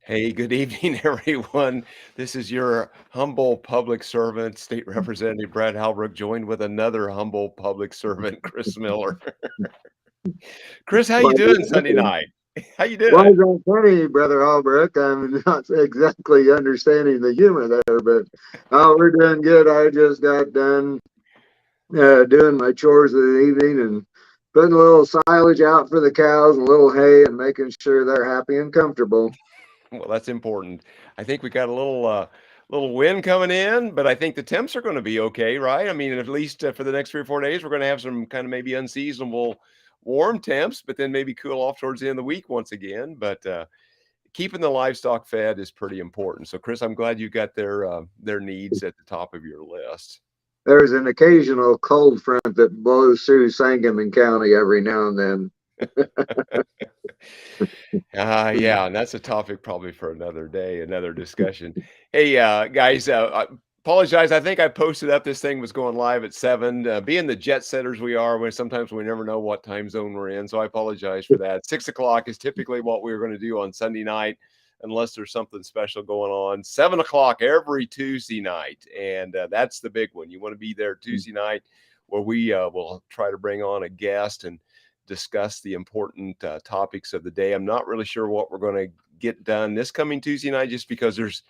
Hey, good evening, everyone. This is your humble public servant, State Representative Brad Halbrook, joined with another humble public servant, Chris Miller. Chris, how Why you is doing that Sunday funny? night? How you Why is doing? that funny, Brother Albrecht? I'm not exactly understanding the humor there, but we're doing good. I just got done doing my chores of the evening and putting a little silage out for the cows and a little hay and making sure they're happy and comfortable. Well, that's important. I think we got a little wind coming in, but I think the temps are going to be okay, right? I mean, at least for the next 3 or 4 days, we're going to have some kind of maybe unseasonable warm temps, but then maybe cool off towards the end of the week once again. But keeping the livestock fed is pretty important. So, Chris, I'm glad you got their needs at the top of your list. There's an occasional cold front that blows through Sangamon County every now and then. Yeah, and that's a topic probably for another day, another discussion. Hey, guys, I apologize. I think I posted up this thing was going live at 7. Being the jet setters we are, sometimes we never know what time zone we're in, so I apologize for that. 6 o'clock is typically what we were going to do on Sunday night, unless there's something special going on. 7 o'clock every Tuesday night, and that's the big one. You want to be there Tuesday night, where we will try to bring on a guest and discuss the important topics of the day. I'm not really sure what we're going to get done this coming Tuesday night, just because there's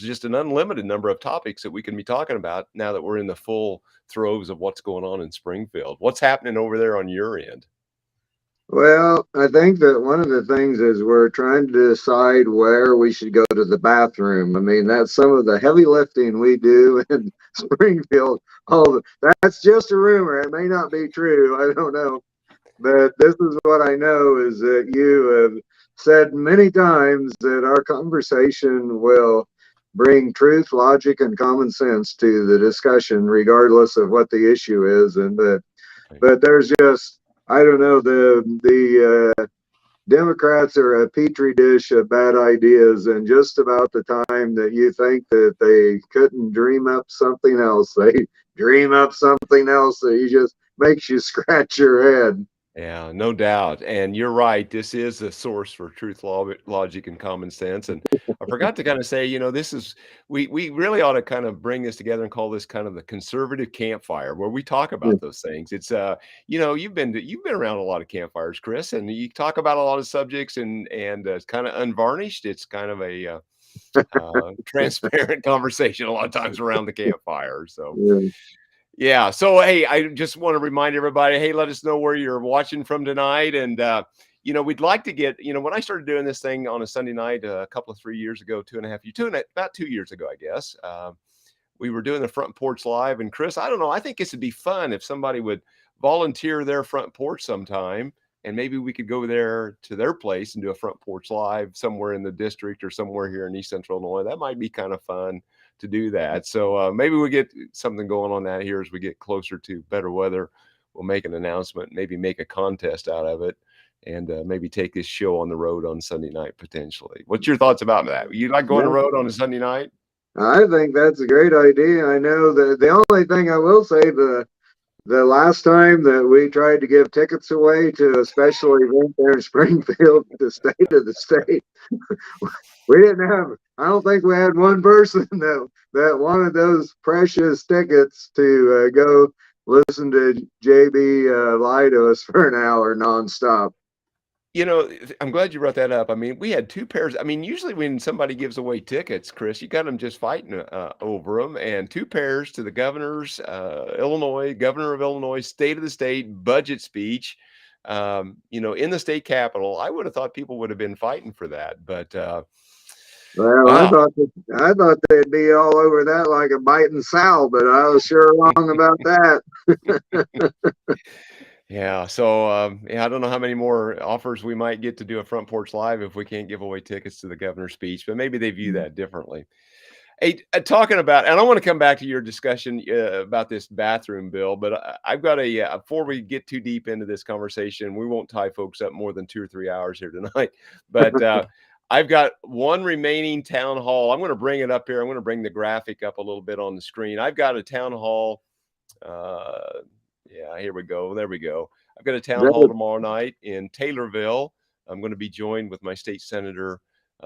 just an unlimited number of topics that we can be talking about now that we're in the full throes of what's going on in Springfield. What's happening over there on your end? Well, I think that one of the things is we're trying to decide where we should go to the bathroom. I mean, that's some of the heavy lifting we do in Springfield. That's just a rumor. It may not be true. I don't know. But this is what I know is that you have said many times that our conversation will bring truth, logic, and common sense to the discussion, regardless of what the issue is. But there's just I don't know the Democrats are a petri dish of bad ideas, and just about the time that you think that they couldn't dream up something else, they dream up something else that you just makes you scratch your head. Yeah, no doubt. And you're right. This is a source for truth, logic, and common sense. And I forgot to kind of say, this is we really ought to kind of bring this together and call this kind of the conservative campfire, where we talk about those things. It's you've been around a lot of campfires, Chris, and you talk about a lot of subjects, and it's kind of unvarnished. It's kind of a transparent conversation a lot of times around the campfire. So. Yeah. Yeah. So, hey, I just want to remind everybody, hey, let us know where you're watching from tonight. And, we'd like to get, when I started doing this thing on a Sunday night a couple of 3 years ago, about 2 years ago, I guess, we were doing the front porch live. And Chris, I don't know, I think this would be fun if somebody would volunteer their front porch sometime. And maybe we could go there to their place and do a front porch live somewhere in the district or somewhere here in East Central Illinois. That might be kind of fun to do that. So maybe we get something going on that here as we get closer to better weather. We'll make an announcement, maybe make a contest out of it, and maybe take this show on the road on Sunday night potentially. What's your thoughts about that? You like going on the road on a Sunday night? I think that's a great idea. I know that the only thing I will say the last time that we tried to give tickets away to a special event there in Springfield, the state of the state, we didn't have. I don't think we had one person that wanted those precious tickets to go listen to JB lie to us for an hour nonstop. I'm glad you brought that up. I mean, we had 2 pairs. I mean, usually when somebody gives away tickets, Chris, you got them just fighting over them. And 2 pairs to the governor of Illinois, state of the state budget speech, in the state capitol. I would have thought people would have been fighting for that. But Well, wow. I thought they'd be all over that like a biting sow, but I was sure wrong about that. Yeah. So, yeah, I don't know how many more offers we might get to do a front porch live if we can't give away tickets to the governor's speech, but maybe they view that differently. Hey, talking about, and I want to come back to your discussion about this bathroom bill, but I've got before we get too deep into this conversation, we won't tie folks up more than 2 or 3 hours here tonight. But I've got one remaining town hall. I'm going to bring it up here. I'm going to bring the graphic up a little bit on the screen. I've got a town hall. Uh, yeah, here we go. There we go. I've got a town hall That, tomorrow night in Taylorville. I'm going to be joined with my state senator,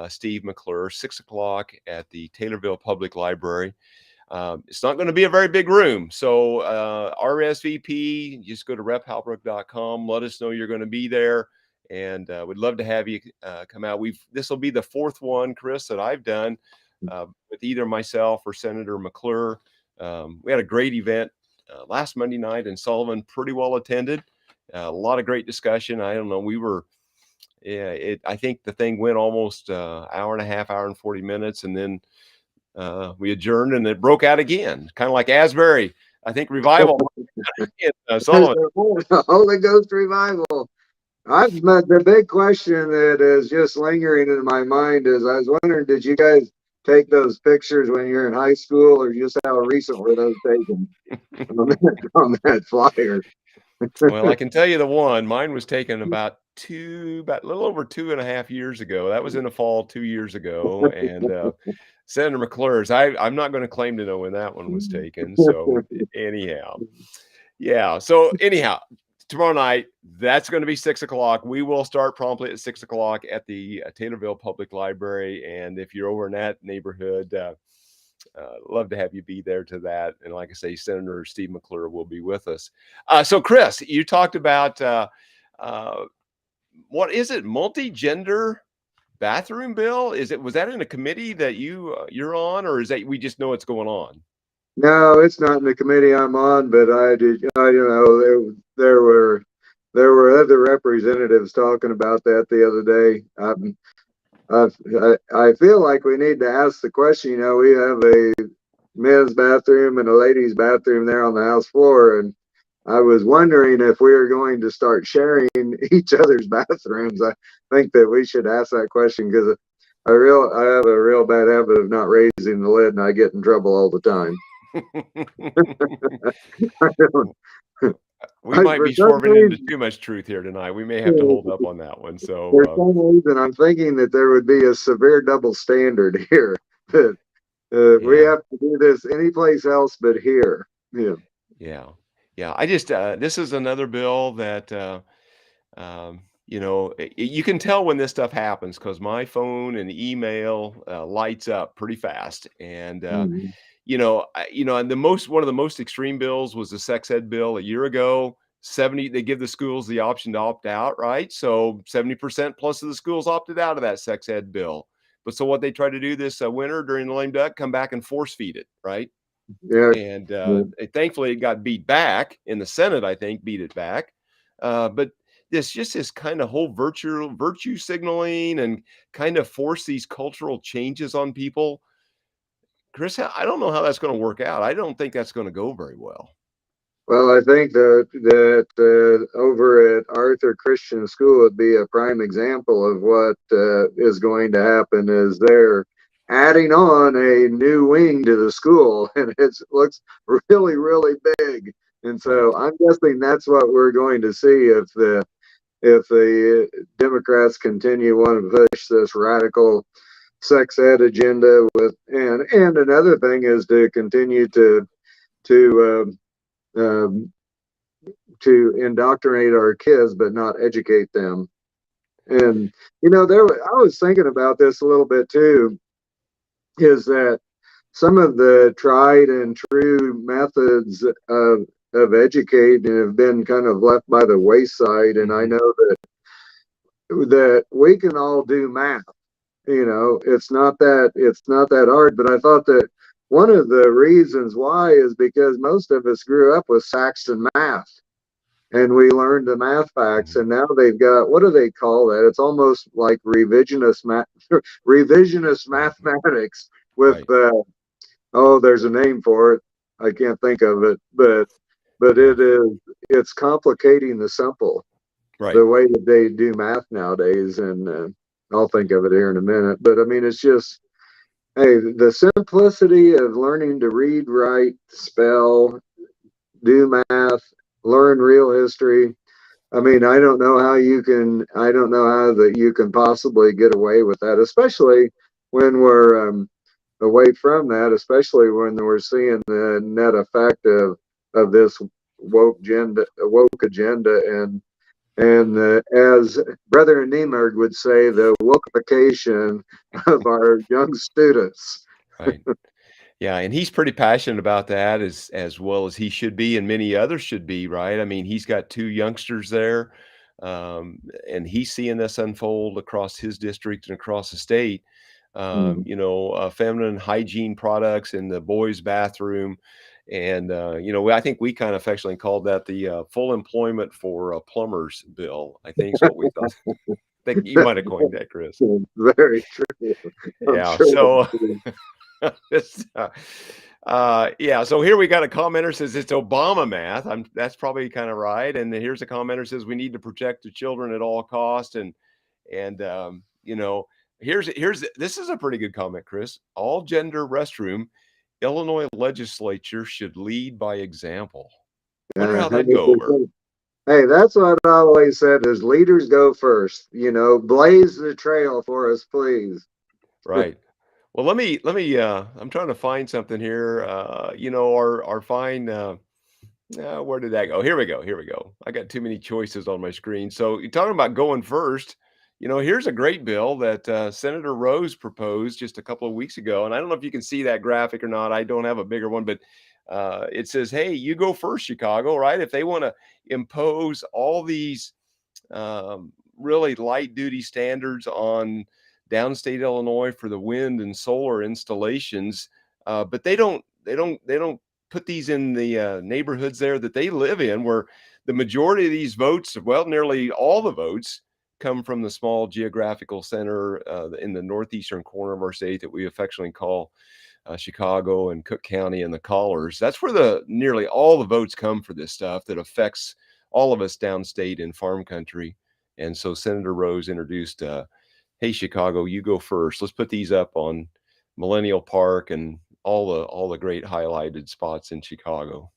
Steve McClure, 6 o'clock at the Taylorville Public Library. It's not going to be a very big room. So RSVP, just go to rephalbrook.com. Let us know you're going to be there. And we'd love to have you come out. This will be the fourth one, Chris, that I've done with either myself or Senator McClure. We had a great event last Monday night in Sullivan, pretty well attended. A lot of great discussion. I don't know. I think the thing went almost hour and a half, hour and 40 minutes. And then we adjourned and it broke out again, kind of like Asbury, I think, revival in Sullivan. Holy Ghost revival. The big question that is just lingering in my mind is, I was wondering, did you guys take those pictures when you were in high school, or just how recent were those taken on that flyer? Well, I can tell you the one. Mine was taken about a little over 2.5 years ago. That was in the fall 2 years ago. And Senator McClure's, I'm not going to claim to know when that one was taken. So anyhow, yeah. So anyhow, tomorrow night, that's going to be 6 o'clock. We will start promptly at 6 o'clock at the Taylorville Public Library. And if you're over in that neighborhood, love to have you be there to that. And like I say, Senator Steve McClure will be with us. So Chris, you talked about what is it? Multi-gender bathroom bill? Was that in a committee that you're on, or is that we just know what's going on? No, it's not in the committee I'm on, but there were other representatives talking about that the other day. I feel like we need to ask the question. We have a men's bathroom and a ladies' bathroom there on the house floor, and I was wondering if we are going to start sharing each other's bathrooms. I think that we should ask that question, because I have a real bad habit of not raising the lid, and I get in trouble all the time. We might be swerving into too much truth here tonight. We may have to hold up on that one. So for some reason, I'm thinking that there would be a severe double standard here. That we have to do this anyplace else but here. Yeah. I just this is another bill that you can tell when this stuff happens, because my phone and email lights up pretty fast. And Mm-hmm. and one of the most extreme bills was the sex ed bill a year ago. They give the schools the option to opt out, right? So 70% plus of the schools opted out of that sex ed bill. But so what they tried to do this winter during the lame duck, come back and force feed it, right? Yeah. And thankfully it got beat back in the Senate. I think beat it back. But this kind of whole virtue signaling and kind of force these cultural changes on people. Chris, I don't know how that's going to work out. I don't think that's going to go very well. Well, I think that over at Arthur Christian School would be a prime example of what is going to happen. Is they're adding on a new wing to the school, and it looks really, really big. And so Right. I'm guessing that's what we're going to see if the Democrats continue want to push this radical sex ed agenda and another thing is to continue to um, to indoctrinate our kids but not educate them. And I was thinking about this a little bit too, is that some of the tried and true methods of educating have been kind of left by the wayside. And I know that we can all do math. It's not that hard. But I thought that one of the reasons why is because most of us grew up with Saxon math, and we learned the math facts. And now they've got, what do they call that? It's almost like revisionist mathematics with Right. there's a name for it. I can't think of it, but Yeah. it's complicating the simple, Right. the way that they do math nowadays. And I'll think of it here in a minute. But I mean, it's just, hey, the simplicity of learning to read, write, spell, do math, learn real history. I mean, I don't know how that you can possibly get away with that, especially when we're away from that, especially when we're seeing the net effect of this woke agenda and as Brother Niemerg would say, the wokeification of our young students. Right. Yeah, and he's pretty passionate about that as well as he should be, and many others should be, right? I mean, he's got 2 youngsters there, and he's seeing this unfold across his district and across the state. Mm. Feminine hygiene products in the boys' bathroom, and, I think we kind of affectionately called that the, full employment for, plumbers bill, I think is what we thought. I think you might have coined that, Chris. Very true. I'm Yeah, sure. so It's, yeah, so here we got a commenter says it's Obama math. That's probably kind of right. And then here's a commenter says we need to protect the children at all cost. And here's this is a pretty good comment, Chris. All gender restroom, Illinois legislature should lead by example. Wonder how that'd go over. 100%. Hey, that's what I always said is leaders go first. Blaze the trail for us, please. Right. Well, let me I'm trying to find something here. Our fine where did that go? Here we go. Here we go. I got too many choices on my screen. So you're talking about going first. Here's a great bill that Senator Rose proposed just a couple of weeks ago. And I don't know if you can see that graphic or not. I don't have a bigger one, but it says, hey, you go first, Chicago, right? If they want to impose all these really light duty standards on downstate Illinois for the wind and solar installations, but they don't put these in the neighborhoods there that they live in, where the majority of these votes, well, nearly all the votes, come from the small geographical center in the northeastern corner of our state that we affectionately call Chicago and Cook County and the Collars. That's where the nearly all the votes come for this stuff that affects all of us downstate in farm country. And so Senator Rose introduced, "Hey Chicago, you go first. Let's put these up on Millennial Park and all the great highlighted spots in Chicago."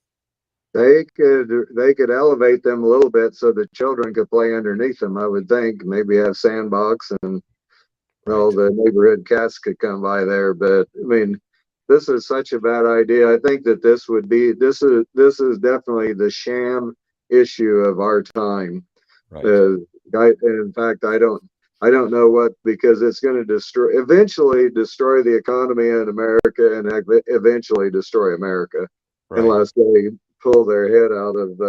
They could elevate them a little bit so the children could play underneath them. I would think maybe have sandbox and all Right, the neighborhood cats could come by there. But I mean, this is such a bad idea. I think that this is definitely the sham issue of our time. right, In fact, I don't know what, because it's going to eventually destroy the economy in America, and eventually destroy America right, unless they pull their head out of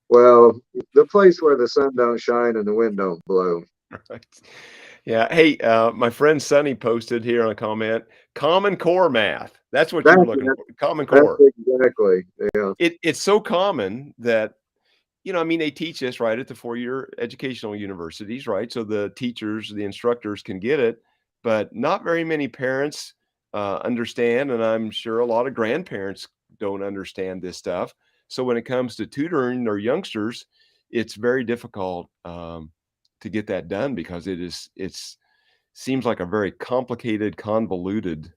well, the place where the sun don't shine and the wind don't blow. right. Yeah. Hey, my friend Sonny posted here on a comment, Common Core math. That's what you That's were looking for. Common that's Core. exactly, yeah. It's so common that, I mean, they teach this right at the four-year educational universities, right? So the teachers, the instructors can get it, but not very many parents understand, and I'm sure a lot of grandparents don't understand this stuff. So when it comes to tutoring their youngsters, it's very difficult to get that done because it's seems like a very complicated, convoluted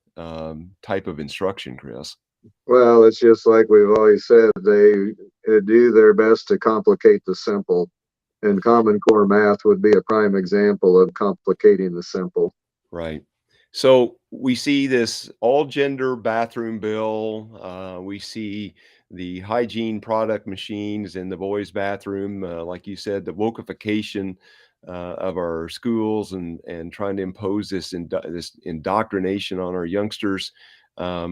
type of instruction, Chris. Well, it's just like we've always said, they do their best to complicate the simple, and Common Core math would be a prime example of complicating the simple. Right. So we see this all gender bathroom bill. We see the hygiene product machines in the boys' bathroom. Like you said, the wokeification of our schools and trying to impose this indoctrination on our youngsters. I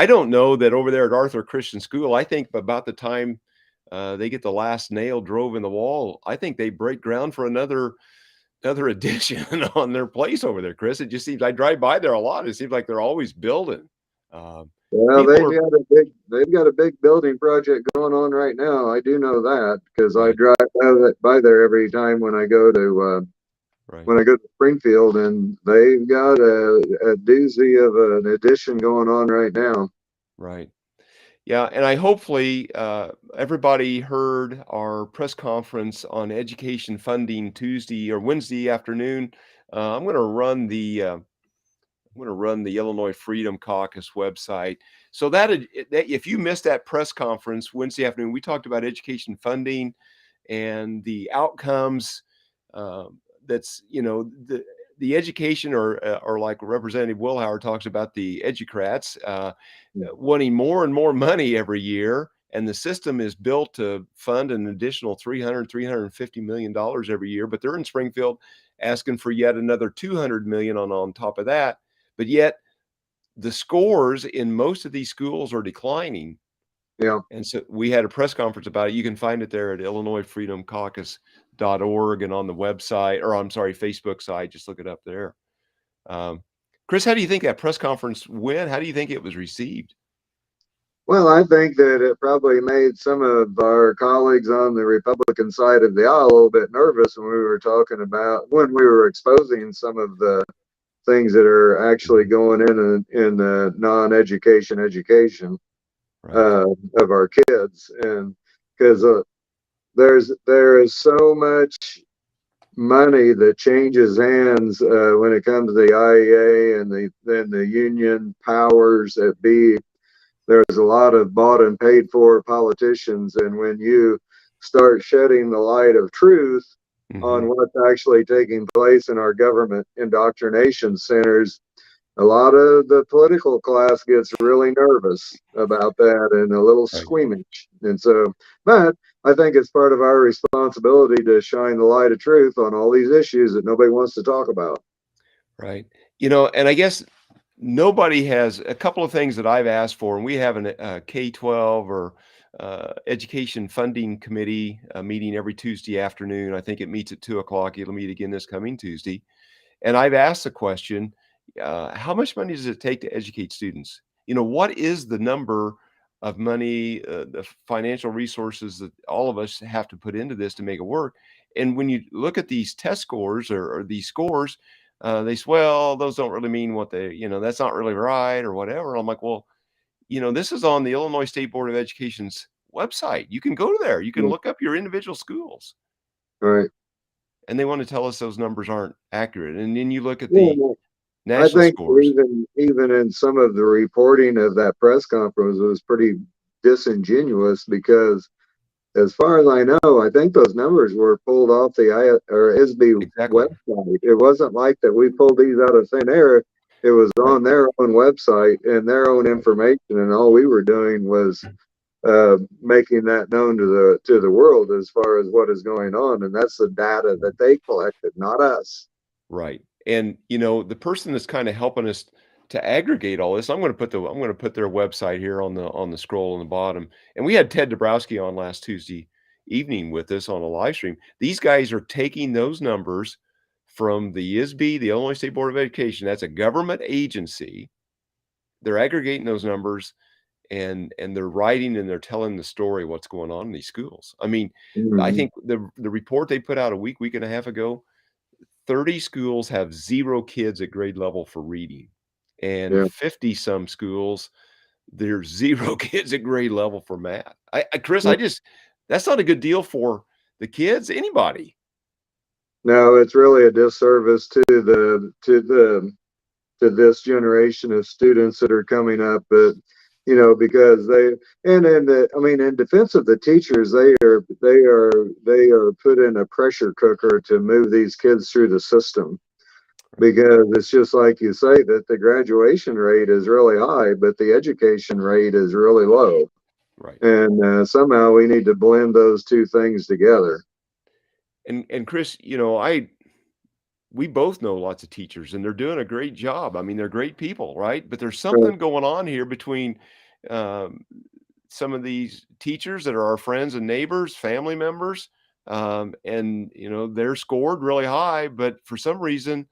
don't know that over there at Arthur Christian School. I think about the time they get the last nail drove in the wall, I think they break ground for another addition on their place over there, Chris. It just seems I drive by there a lot. It seems like they're always building. Um, Well, People are they've got a big building project going on right now. I do know that because I right, drive by there every time right, when I go to Springfield, and they've got a doozy of an addition going on right now. right. Yeah, and I hopefully everybody heard our press conference on education funding Tuesday or Wednesday afternoon. I'm going to run the Illinois Freedom Caucus website. So that if you missed that press conference Wednesday afternoon, we talked about education funding and the outcomes. That's the education, or like Representative Wilhauer talks about the educrats wanting more and more money every year and the system is built to fund an additional $350 million every year, but they're in Springfield asking for yet another 200 million on top of that. But yet the scores in most of these schools are declining. Yeah. And so we had a press conference about it. You can find it there at illinoisfreedomcaucus.org and on the website, or I'm sorry, Facebook site. Just look it up there. Um, Chris, how do you think that press conference went? How do you think it was received? Well, I think that it probably made some of our colleagues on the Republican side of the aisle a little bit nervous when we were exposing some of the things that are actually Mhm. going in the non-education education Right. of our kids, and because there is so much money that changes hands when it comes to the IEA and the union powers that be. There's a lot of bought and paid for politicians, and when you start shedding the light of truth on Hmm. what's actually taking place in our government indoctrination centers, a lot of the political class gets really nervous about that and a little Right. squeamish. And so, but I think it's part of our responsibility to shine the light of truth on all these issues that nobody wants to talk about. Right. And I guess nobody has a couple of things that I've asked for, and we have a K-12 or education funding committee meeting every Tuesday afternoon. I think it meets at 2 o'clock. It'll meet again this coming Tuesday. And I've asked the question, how much money does it take to educate students? What is the number of money, the financial resources that all of us have to put into this to make it work? And when you look at these test scores or these scores, they say, well, those don't really mean what that's not really right or whatever. I'm like, well, this is on the Illinois State Board of Education's website. You can go to there. You can Yeah, look up your individual schools, right. and they want to tell us those numbers aren't accurate. And then you look at the Yeah, I national think scores. even in some of the reporting of that press conference was pretty disingenuous because, as far as I know, I think those numbers were pulled off the ISB Exactly. website. It wasn't like that we pulled these out of thin air. It was Right, on their own website and their own right, information, and all we were doing was making that known to the world as far as what is going on, and that's the data right, that they collected, not us. right. And, the person that's kinda helping us to aggregate all this, I'm gonna put their website here on the scroll on the bottom. And we had Ted Dabrowski on last Tuesday evening with us on a live stream. These guys are taking those numbers from the ISB, the Illinois State Board of Education. That's a government agency. They're aggregating those numbers and they're writing and they're telling the story what's going on in these schools. I mean, I Mhm. think the report they put out a week and a half ago, 30 schools have 0 kids at grade level for reading, and Yeah. 50 some schools, there's 0 kids at grade level for math. Chris, Yeah. that's not a good deal for the kids, anybody. No, it's really a disservice to this generation of students that are coming up, but because I mean, in defense of the teachers, they are put in a pressure cooker to move these kids through the system, because it's just like you say that the graduation rate is really high, but the education rate is really low. Right. And somehow we need to blend those two things together. And Chris, I we both know lots of teachers and they're doing a great job. I mean, they're great people, right? But there's Right. something going on here between um, some of these teachers that are our friends and neighbors, family members, and they're scored really high, but for some reason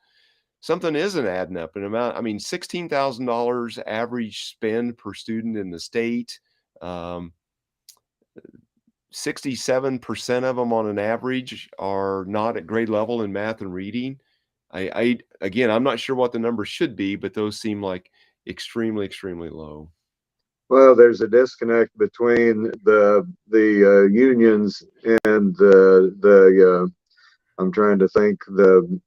something isn't adding up. I mean, $16,000 average spend per student in the state. Um, 67% of them on an average are not at grade level in math and reading. I again, I'm not sure what the numbers should be, but those seem like extremely, extremely low. Well, there's a disconnect between the unions and I'm trying to think the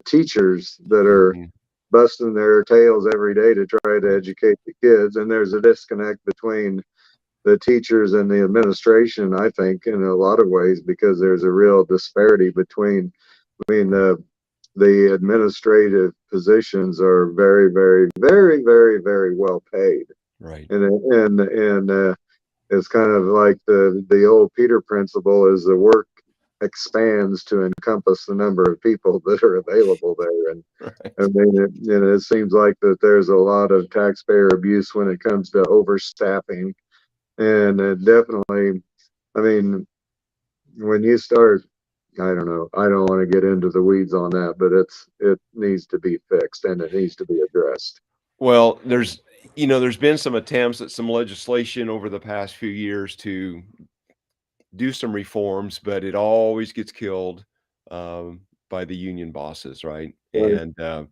teachers that are Mhm. busting their tails every day to try to Right, educate the kids, and there's a disconnect between the teachers and the administration, I think, in a lot of ways, because there's a real disparity between right, the administrative positions are very, very, very, very, very well paid, right. and it's kind of like the old Peter principle is the work expands to encompass the number of people that are available there. And I Right. mean, it seems like that there's a lot of taxpayer abuse when it comes to overstaffing. And definitely, I mean, when you start, I don't know, I don't want to get into the weeds on that, but it needs to be fixed and it needs to be addressed. Well, there's been some attempts at some legislation over the past few years to do some reforms, but it always gets killed, by the union bosses, right? Right, And,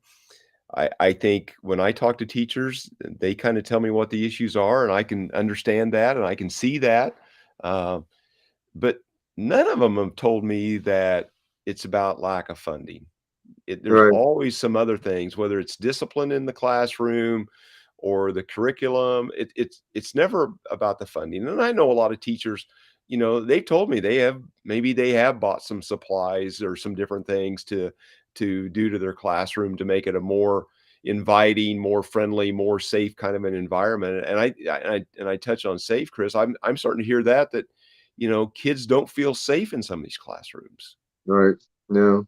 I think when I talk to teachers, they kinda tell me what the issues are, and I can understand that, and I can see that, uh, but none of them have told me that it's about lack of funding. There's right, always some other things, whether it's discipline in the classroom or the curriculum. It's never about the funding. And I know a lot of teachers, they told me they have bought some supplies or some different things to do to their classroom to make it a more inviting, more friendly, more safe kind of an environment. And I touch on safe, Chris. I'm starting to hear that kids don't feel safe in some of these classrooms. right. No,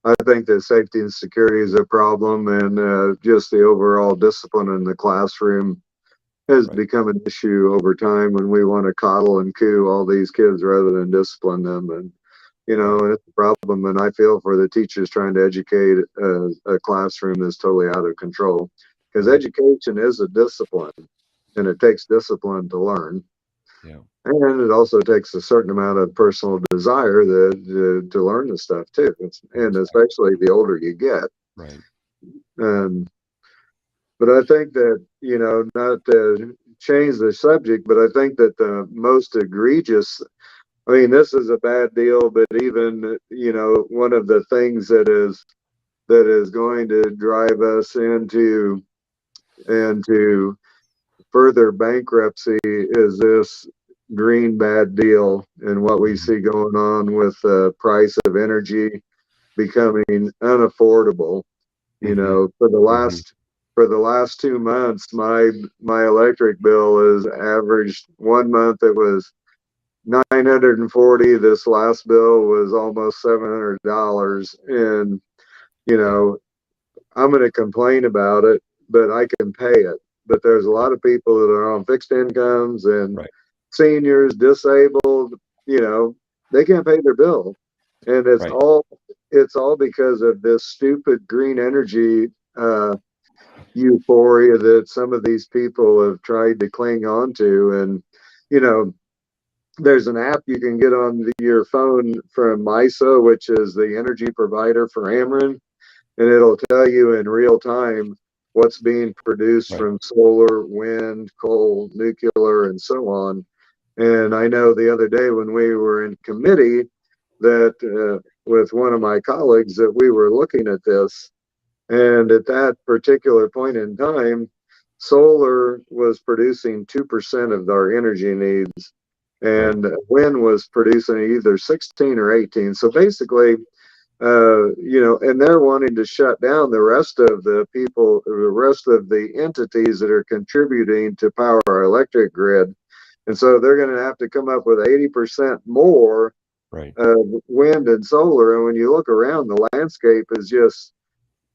I think that safety and security is a problem, and just the overall discipline in the classroom has Right. become an issue over time when we want to coddle and coo all these kids rather than discipline them. And, Right. and it's a problem. And I feel for the teachers trying to educate a classroom that's totally out of control because Right. education is a discipline and it takes discipline to learn. Yeah. And it also takes a certain amount of personal desire to learn the stuff too. And Exactly. especially the older you get. Right. Um, but I think that, not to change the subject, but I think that the most egregious, I mean, this is a bad deal, but even, one of the things that is going to drive us into further bankruptcy is this green bad deal and what we Mhm. see going on with the price of energy becoming unaffordable. Mhm. For the Mhm. last 2 months, my electric bill is averaged. One month it was 940. This last bill was almost $700, and you Yeah. know I'm going to complain about it, but I can pay it. But there's a lot of people that are on fixed incomes and Right. seniors, disabled. You know, they can't pay their bill, and Right. it's all because of this stupid green energy uh, euphoria that some of these people have tried to cling on to. And you know, there's an app you can get on your phone from MISO, which is the energy provider for Ameren, and it'll tell you in real time what's being produced Right. from solar, wind, coal, nuclear, and so on. And I know the other day when we were in committee that with one of my colleagues that we were looking at this, and at that particular point in time, solar was producing 2% of our energy needs, Right. and wind was producing either 16 or 18. So basically, and they're wanting to shut down the rest of the people, the rest of the entities that are contributing to power our electric grid. And so they're going to have to come up with 80% more Right. wind and solar. And when you look around, the landscape is just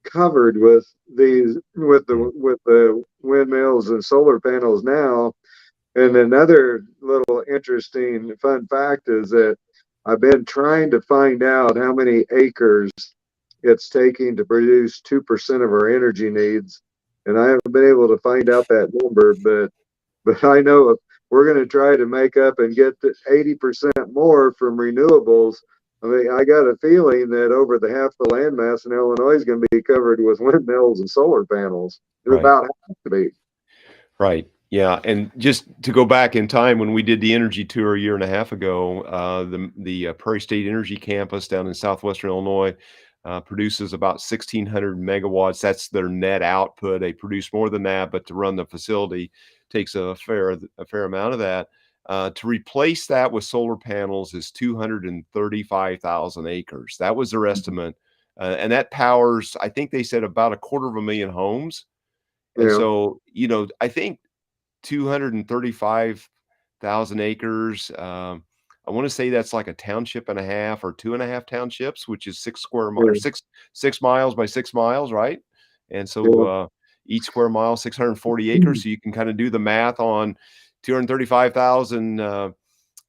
covered with these Mm. with the windmills and solar panels now. And another little interesting fun fact is that I've been trying to find out how many acres it's taking to produce 2% of our energy needs, and I haven't been able to find out that number. But I know if we're going to try to make up and get to 80% more from renewables. I mean, I got a feeling that over the half the landmass in Illinois is going to be covered with windmills and solar panels. It Right. about has to be. Right. Yeah, and just to go back in time when we did the energy tour a year and a half ago, the Prairie State Energy Campus down in southwestern Illinois produces about 1,600 megawatts. That's their net output. They produce more than that, but to run the facility takes a fair amount of that. To replace that with solar panels is 235,000 acres. That was their estimate, and that powers, I think they said, about a quarter of a million homes. And Yeah, so, I think 235,000 thousand acres. I want to say that's like a township and a half or two and a half townships, which is Yeah, 6 miles by 6 miles, right? And so yeah, each square mile, 640 acres. So you can kind of do the math on 235,000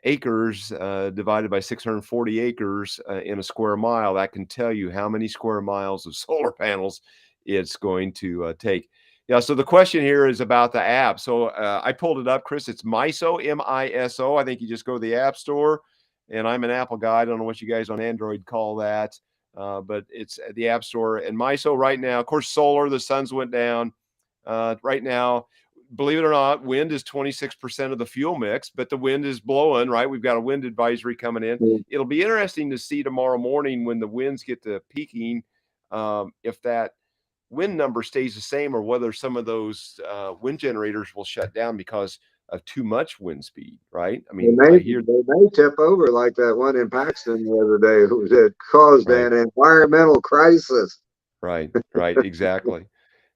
acres divided by 640 acres in a square mile. That can tell you how many square miles of solar panels it's going to take. Yeah, so the question here is about the app. So I pulled it up, Chris. It's MISO, MISO. I think you just go to the App Store, and I'm an Apple guy. I don't know what you guys on Android call that, but it's at the App Store. And MISO right now, of course, solar, the suns went down. Right now, believe it or not, wind is 26% of the fuel mix, but the wind is blowing, right? We've got a wind advisory coming in. yeah. It'll be interesting to see tomorrow morning when the winds get to peaking, if that wind number stays the same or whether some of those wind generators will shut down because of too much wind speed, right? I They mean, may I hear, they may tip over like that one in Paxton the other day that caused right, an environmental crisis. right, right, exactly.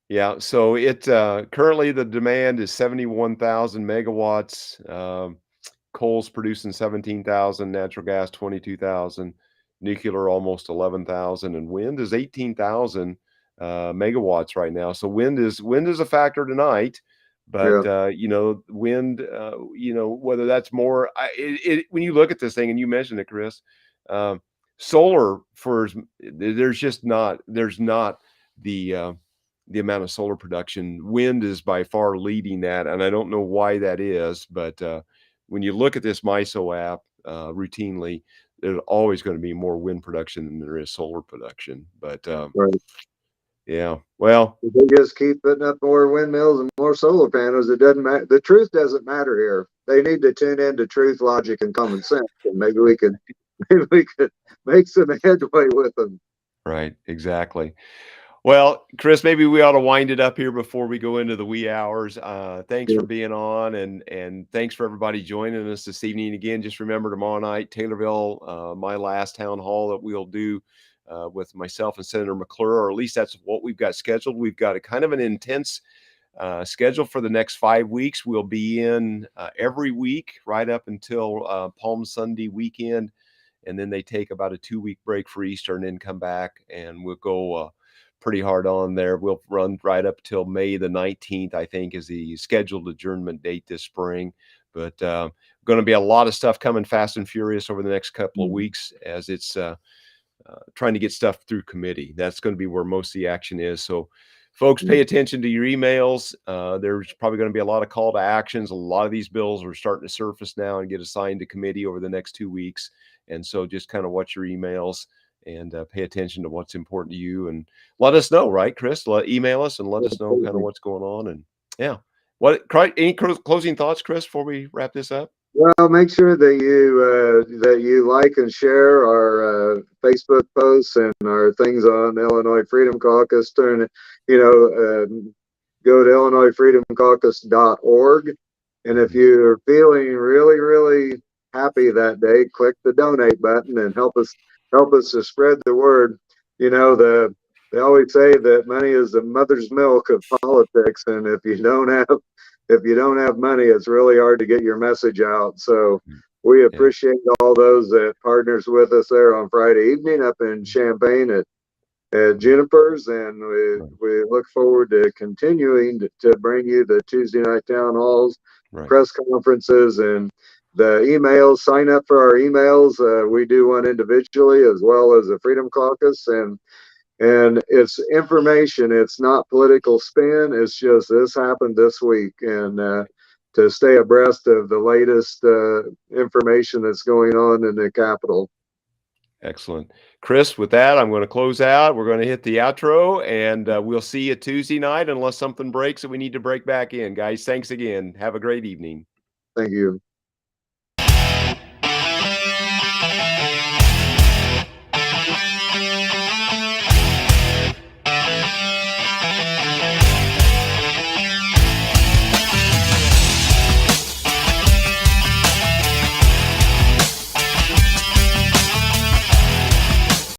Yeah, so it currently the demand is 71,000 megawatts. Coal's producing 17,000, natural gas 22,000, nuclear almost 11,000, and wind is 18,000 megawatts right now. So wind is a factor tonight, but Yeah, wind, whether that's more, when you look at this thing and you mentioned it, Chris, um, solar there's not the the amount of solar production. Wind is by far leading that, and I don't know why that is, but when you look at this MISO app routinely, there's always going to be more wind production than there is solar production. But right. yeah, well, If they just keep putting up more windmills and more solar panels, it doesn't matter. The truth doesn't matter here. They need to tune into truth, logic, and common sense, and maybe we could maybe we could make some headway with them. right, exactly. Well, Chris, maybe we ought to wind it up here before we go into the wee hours. Thanks Yeah, for being on, and thanks for everybody joining us this evening. Again, just remember tomorrow night, Taylorville, my last town hall that we'll do with myself and Senator McClure, or at least that's what we've got scheduled. We've got a kind of an intense schedule for the next 5 weeks. We'll be in every week right up until Palm Sunday weekend, and then they take about a 2 week break for Easter and then come back, and we'll go pretty hard on there. We'll run right up till May the 19th, I think, is the scheduled adjournment date this spring. But going to be a lot of stuff coming fast and furious over the next couple of weeks as it's trying to get stuff through committee. That's going to be where most of the action is. So, folks, pay attention to your emails. There's probably going to be a lot of call to actions. A lot of these bills are starting to surface now and get assigned to committee over the next 2 weeks. And so, just kind of watch your emails and pay attention to what's important to you, and let us know, right, Chris? Email us and let us know kind of absolutely. what's going on. And yeah, any closing thoughts, Chris, before we wrap this up? Well, make sure that you like and share our Facebook posts and our things on Illinois Freedom Caucus. Go to IllinoisFreedomCaucus.org, and if Mhm. you're feeling really, really happy that day, click the donate button and help us to spread the word. They always say that money is the mother's milk of politics, and if you don't have money, it's really hard to get your message out. So Mm. we Yeah. appreciate all those that partners with us there on Friday evening up in Champaign at Mhm. Juniper's, and we Right. we look forward to continuing to bring you the Tuesday night town halls, Right. press conferences, and the emails. Sign up for our emails. We do one individually as well as the Freedom Caucus, and it's information. It's not political spin. It's just this happened this week, and to stay abreast of the latest information that's going on in the Capitol. Excellent. Chris, with that, I'm going to close out. We're going to hit the outro, and we'll see you Tuesday night unless something breaks that we need to break back in. Guys, thanks again. Have a great evening. Thank you.